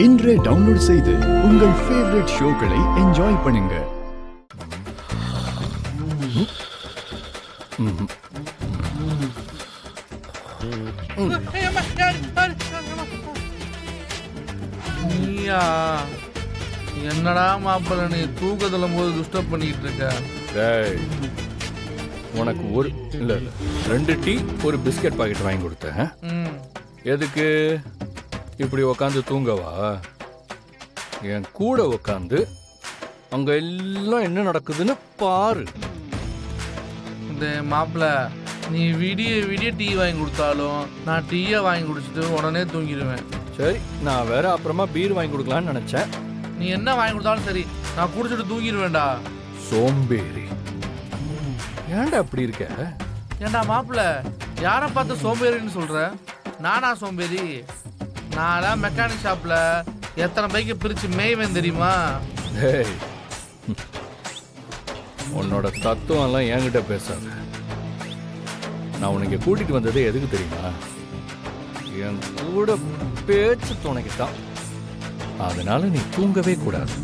இன்றே டவுன்லோட் செய்து உங்கள் ஃபேவரட் ஷோக்களை என்ஜாய் பண்ணுங்க. நீயா என்னடா மாப்பிள்ள நீ தூக்கத்துல போது டிஸ்டர்ப் பண்ணிட்டு இருக்க? டேய், உனக்கு ஒரு இல்ல 2 டீ ஒரு பிஸ்கட் பாக்கெட் வாங்கி கொடுத்தேன். எதுக்கு இப்படி உக்காந்து தூங்கவா? என் கூட உக்காந்து அங்க எல்லாம் என்ன நடக்குதுன்னு பாரு. இந்த மாப்பிள்ள நீ விடிய விடிய டீ வாங்கி கொடுத்தாலும் நான் டீயை வாங்கி குடிச்சிட்டு உடனே தூங்கிடுவேன். சரி, நான் வேற அப்புறமா பீர் வாங்கி கொடுக்கலான்னு நினைச்சேன். நீ என்ன வாங்கி கொடுத்தாலும் சரி நான் குடிச்சிட்டு தூங்கிடுவேன்டா. சோம்பேறி, ஏன்டா அப்படி இருக்க? ஏன்டா மாப்பிள்ள யாரை பார்த்து சோம்பேறின்னு சொல்ற? நானா சோம்பேறி? நான் மெக்கானிக் ஷாப்ல எத்தனை பைக்கை பிரிச்சு மேய்வேன் தெரியுமா? டேய், உன்னோட தத்துவம் எல்லாம் என்கிட்ட பேசாத. நான் உனக்கு கூட்டிட்டு வந்தது எதுக்கு தெரியுமா? என் கூட பேச்சு துணைக்குத்தான். அதனால நீ தூங்கவே கூடாது.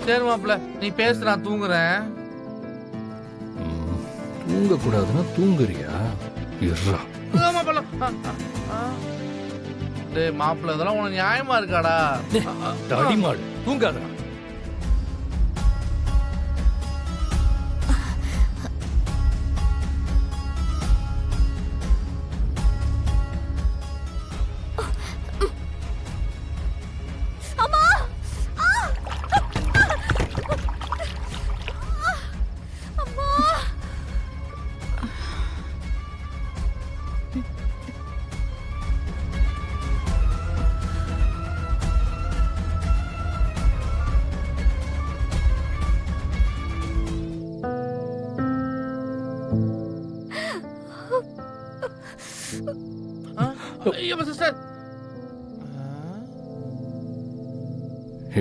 சரி மாப்பிள்ள நீ பேசு, நான் தூங்குறேன். தூங்க கூடாதுன்னா தூங்குறியா? இருறா. டேய் மாப்பிள்ள இதெல்லாம் உனக்கு நியாயமா இருக்காடா? தடிமாடு, தூங்காதடா.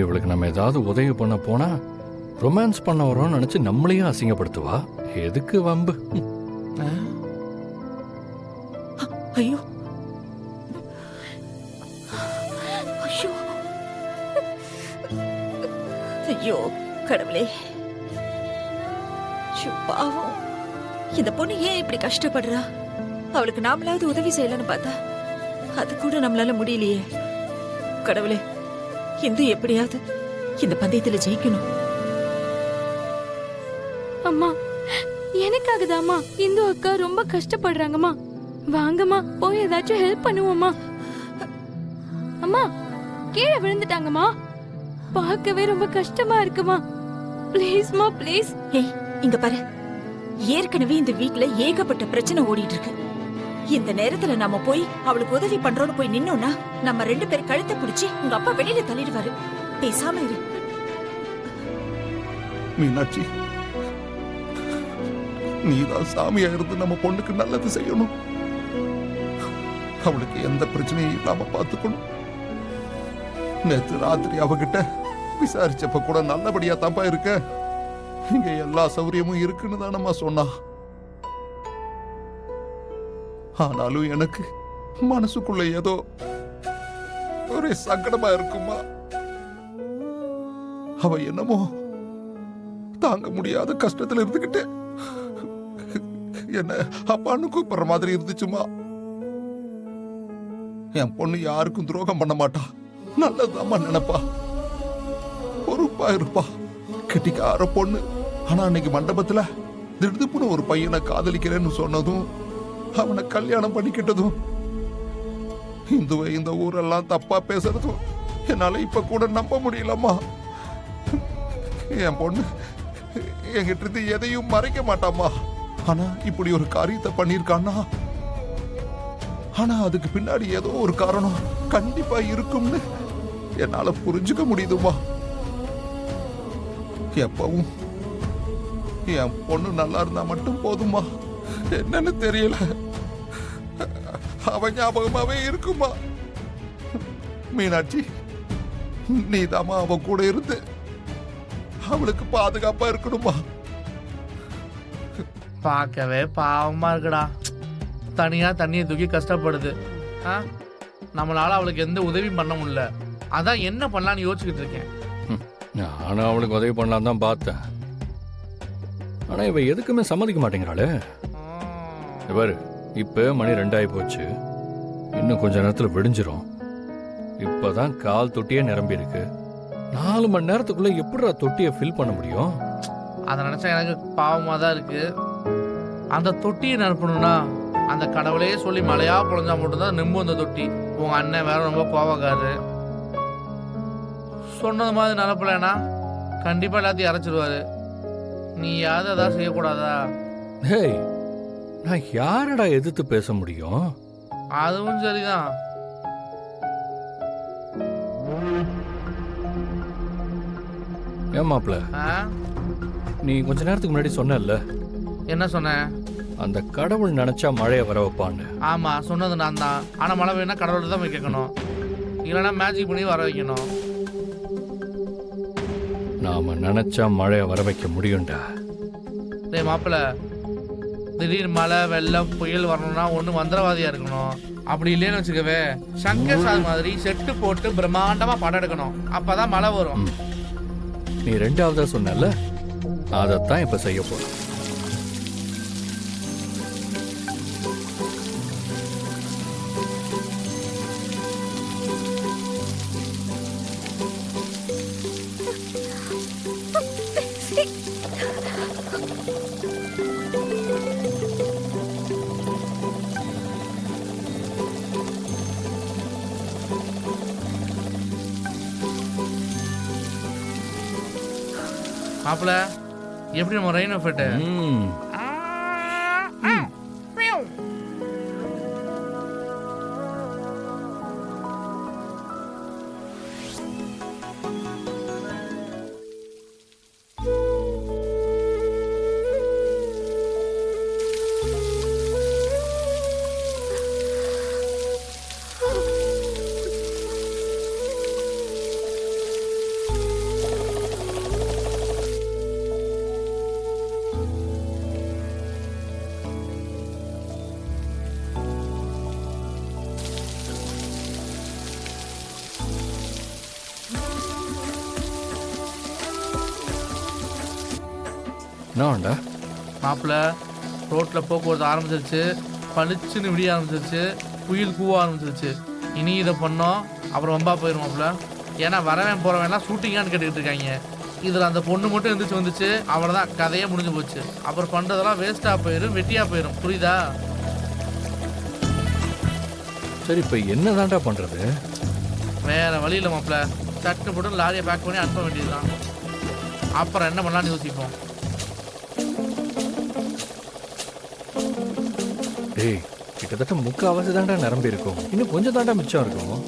இவளுக்கு நம்ம ஏதாவது உதவி பண்ண போனா ரொமான்ஸ் பண்ண வரோம்னு நினைச்சு நம்மளையும் அசிங்கப்படுத்துவா. எதுக்கு வம்பு? ஐயோ ஐயோ ஐயோ கடவுளே, பாவம் இந்த பொண்ணு ஏன் இப்படி கஷ்டப்படுறா? அவளுக்கு நாமளாவது உதவி செய்யலன்னு பார்த்தா அது கூட நம்மளால முடியலையே. கடவுளே, இந்து எப்படியாவது இந்த பந்தயத்துல ஜெயிக்கணும். அம்மா, எனக்காகதாம்மா இந்து அக்கா ரொம்ப கஷ்டப்படுறாங்கம்மா. வாங்கம்மா போய் ஏதாச்சும் ஹெல்ப் பண்ணுவோம்மா. அம்மா கீழே விழுந்துட்டாங்கம்மா, பார்க்கவே ரொம்ப கஷ்டமா இருக்குமா. ப்ளீஸ்மா ப்ளீஸ். ஏய் இங்க பாரு, ஏற்கனவே இந்த வீட்ல ஏகப்பட்ட பிரச்சனை ஓடிட்டு இருக்கு. இந்த நேரத்துல நாம போய் அவளுக்கு உதவி பண்றோம்னு போய் நின்னோம்னா நம்ம 2 பேர் கழுத்தை பிடிச்சி உங்க அப்பா வெளியில தள்ளிடுவாரு. பேசாம இரு. மீனாட்சி, நீதான் சாமியா இருந்து நம்ம பொண்ணுக்கு நல்லது செய்யணும். அவளுக்கு எந்த பிரச்சனையும் இல்லாம பார்த்துக்கணும். நேத்து ராத்திரி அவகிட்ட விசாரிச்சப்ப கூட நல்லபடியா தாப்பா இருக்க, இங்க எல்லா சௌரியமும் இருக்குன்னு தானம்மா சொன்னா. ஆனாலும் எனக்கு மனசுக்குள்ள ஏதோ ஒரே சங்கடமா இருக்குமா. அவ என்னமோ தாங்க முடியாத கஷ்டத்துல இருந்துகிட்டு என்ன அப்பான்னு கூப்பிடுற மாதிரி இருந்துச்சுமா. என் பொண்ணு யாருக்கும் துரோகம் பண்ண மாட்டா, நல்லதாம்மா நினைப்பா, பொறுப்பா இருப்பா, கெட்டிக்கார பொண்ணு. ஆனா அன்னைக்கு மண்டபத்துல திடுப்புன்னு ஒரு பையனை காதலிக்கிறேன்னு சொன்னதும் அவனை கல்யாணம் பண்ணிக்கிட்டதும் இந்துவை இந்த ஊரெல்லாம் தப்பா பேசுறதும் என்னால இப்ப கூட நம்ப முடியலம்மா. என் பொண்ணு என்கிட்ட இருந்து எதையும் மறைக்க மாட்டாமா. ஆனா இப்படி ஒரு காரியத்தை பண்ணிருக்கான்னா, ஆனா அதுக்கு பின்னாடி ஏதோ ஒரு காரணம் கண்டிப்பா இருக்கும்னு என்னால புரிஞ்சுக்க முடியுதுமா. எப்பவும் என் பொண்ணு நல்லா இருந்தா மட்டும் போதுமா. என்னன்னு தெரியல, அவ ஞாபகமாவே இருக்குமா. மீனாட்சி, நீதாமா அவ கூட இருந்து அவளுக்கு பாதுகாப்பா இருக்கணுமா. பார்க்கவே பாவமா இருக்குடா. தனியா தண்ணியை தூக்கி கஷ்டப்படுது. நம்மளால அவளுக்கு எந்த உதவியும் பண்ண முடியல. அதான் என்ன பண்ணலான்னு யோசிச்சுக்கிட்டு இருக்கேன். நானும் அவளுக்கு உதவி பண்ணலாம் தான் பார்த்தேன். ஆனா இவ எதுக்குமே சம்மதிக்க மாட்டேங்கிறாளே. பாரு, இப்ப மணி 2 ஆகி போச்சு. இன்னும் கொஞ்ச நேரத்துல விடிஞ்சிரும். இப்பதான் கால் தொட்டியே நிரம்பி இருக்கு. 4 மணி நேரத்துக்குள்ள எப்படிடா தொட்டியை ஃபில் பண்ண முடியும்? அதை நினைச்சா எனக்கு பாவமா தான் இருக்கு. அந்த தொட்டியை நிரப்பணும்னா அந்த கடவுளையே சொல்லி மழையா பொழிஞ்சா மட்டும்தான் நிம்பும் அந்த தொட்டி. உங்க அண்ணன் வேற ரொம்ப கோவக்காரு. சொன்னது மாதிரி நிரப்பலன்னா கண்டிப்பா எல்லாத்தையும் இறச்சிருவாரு. நீ யாவது அதான் செய்யக்கூடாதா? ஹேய், நான் யாரடா எதிர்த்து பேச முடியும்? அதுவும் சரிதான். ஏன் மாப்ள, ஆ? நீ கொஞ்ச நேரத்துக்கு முன்னாடி சொன்னல, என்ன சொன்னேன்? அந்த கடவுள் நினைச்சா மழையை வர வைப்பான்னு. ஆமா, சொன்னது நான் தான். ஆனா மழை வேணா கடவுள்கிட்ட தான் போய் கேட்கணும். இல்லைன்னா மேஜிக் பண்ணி வர வைக்கணும். நாம நினைச்சா மழையை வர வைக்க முடியும்டா. டேய் மாப்பிள்ள, திடீர் மழை வெள்ளம் புயல் வரணும்னா ஒண்ணு மந்திரவாதியா இருக்கணும். அப்படி இல்லைன்னு வச்சுக்கவே சங்கர் சார் மாதிரி செட்டு போட்டு பிரம்மாண்டமா படம் எடுக்கணும். அப்பதான் மழை வரும். நீ 2ஆவதா சொன்னல, அதைத்தான் இப்ப செய்ய போறோம். மாப்பிள்ள, எப்படி நம்ம ரெயின் எஃபெக்ட்? என்னடா மாப்பிள்ள, ரோட்ல போக்குவரத்து ஆரம்பிச்சிருச்சு. பளிச்சுன்னு விடிய ஆரம்பிச்சிருச்சு. புயல் கூவ ஆரம்பிச்சிருச்சு. இனி இதை பண்ணோம் அப்புறம் வம்பா போயிடும் மாப்பிள்ள. ஏன்னா வரவன் போறவன்லாம் ஷூட்டிங்கான்னு கேட்டுக்கிட்டு இருக்காங்க. இதில் அந்த பொண்ணு மட்டும் எந்திரிச்சு வந்துச்சு, அவ்வளோதான், கதையே முடிஞ்சு போச்சு. அப்புறம் பண்ணுறதெல்லாம் வேஸ்ட்டாக போயிடும், வெட்டியாக போயிடும். புரியுதா? சரி, இப்ப என்னதான்டா பண்றது? வேற வழி இல்லை மாப்பிள்ள. சட்டு போட்டு லாரியை பேக் பண்ணி அனுப்ப வேண்டியதுதான். அப்புறம் என்ன பண்ணலான்னு யோசிப்போம். டேய், கிட்டத்தட்ட 3/4 தான்டா நிரம்பி இருக்கும். இன்னும் கொஞ்சம் தாண்டா மிச்சம் இருக்கும்.